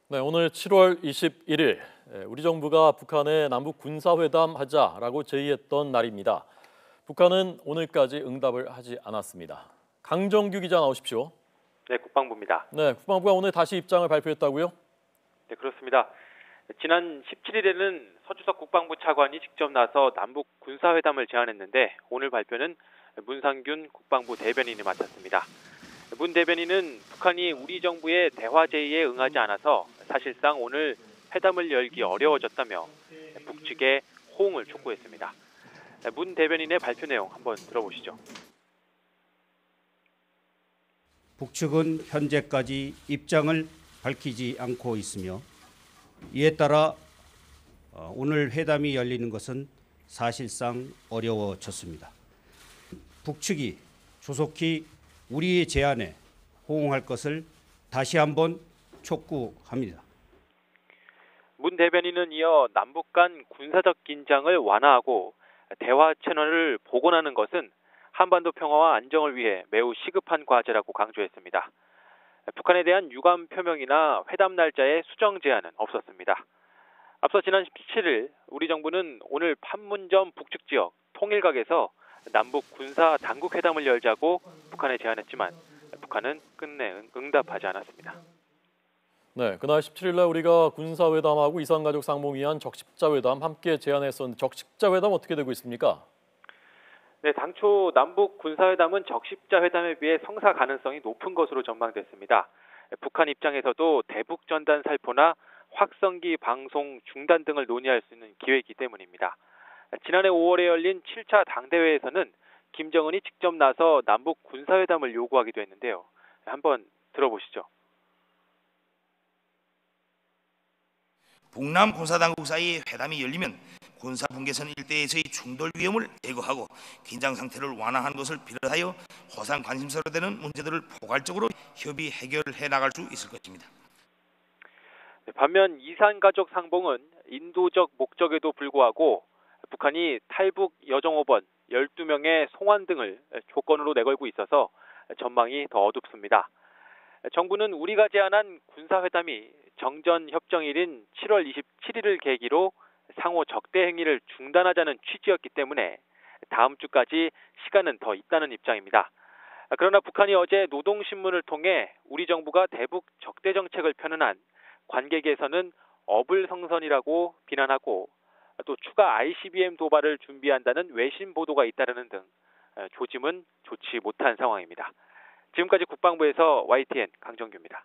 네, 오늘 7월 21일 우리 정부가 북한에 남북 군사회담 하자라고 제의했던 날입니다. 북한은 오늘까지 응답을 하지 않았습니다. 강정규 기자 나오십시오. 네, 국방부입니다. 네, 국방부가 오늘 다시 입장을 발표했다고요? 네, 그렇습니다. 지난 17일에는 서주석 국방부 차관이 직접 나서 남북 군사회담을 제안했는데 오늘 발표는 문상균 국방부 대변인이 맡았습니다. 문 대변인은 북한이 우리 정부의 대화 제의에 응하지 않아서 사실상 오늘 회담을 열기 어려워졌다며 북측에 호응을 촉구했습니다. 문 대변인의 발표 내용 한번 들어보시죠. 북측은 현재까지 입장을 밝히지 않고 있으며 이에 따라 오늘 회담이 열리는 것은 사실상 어려워졌습니다. 북측이 조속히 우리의 제안에 호응할 것을 다시 한번 촉구합니다. 문 대변인은 이어 남북 간 군사적 긴장을 완화하고 대화 채널을 복원하는 것은 한반도 평화와 안정을 위해 매우 시급한 과제라고 강조했습니다. 북한에 대한 유감 표명이나 회담 날짜의 수정 제안은 없었습니다. 앞서 지난 17일 우리 정부는 오늘 판문점 북측 지역 통일각에서 남북 군사 당국 회담을 열자고 북한에 제안했지만 북한은 끝내 응답하지 않았습니다. 네, 그날 17일 날 우리가 군사회담하고 이산가족 상봉위한 적십자회담 함께 제안했었는데 적십자회담 어떻게 되고 있습니까? 네, 당초 남북 군사회담은 적십자회담에 비해 성사 가능성이 높은 것으로 전망됐습니다. 북한 입장에서도 대북 전단 살포나 확성기 방송 중단 등을 논의할 수 있는 기회이기 때문입니다. 지난해 5월에 열린 7차 당대회에서는 김정은이 직접 나서 남북 군사회담을 요구하기도 했는데요. 한번 들어보시죠. 북남 군사당국 사이 회담이 열리면 군사분계선 일대에서의 충돌 위험을 제거하고 긴장 상태를 완화한 것을 비롯하여 호상 관심사로 되는 문제들을 포괄적으로 협의 해결해 나갈 수 있을 것입니다. 반면 이산가족 상봉은 인도적 목적에도 불구하고 북한이 탈북 여정 5번 12명의 송환 등을 조건으로 내걸고 있어서 전망이 더 어둡습니다. 정부는 우리가 제안한 군사회담이 정전협정일인 7월 27일을 계기로 상호 적대 행위를 중단하자는 취지였기 때문에 다음 주까지 시간은 더 있다는 입장입니다. 그러나 북한이 어제 노동신문을 통해 우리 정부가 대북 적대 정책을 펴는 관계 개선은 어불성설이라고 비난하고 또 추가 ICBM 도발을 준비한다는 외신 보도가 잇따르는 등 조짐은 좋지 못한 상황입니다. 지금까지 국방부에서 YTN 강정규입니다.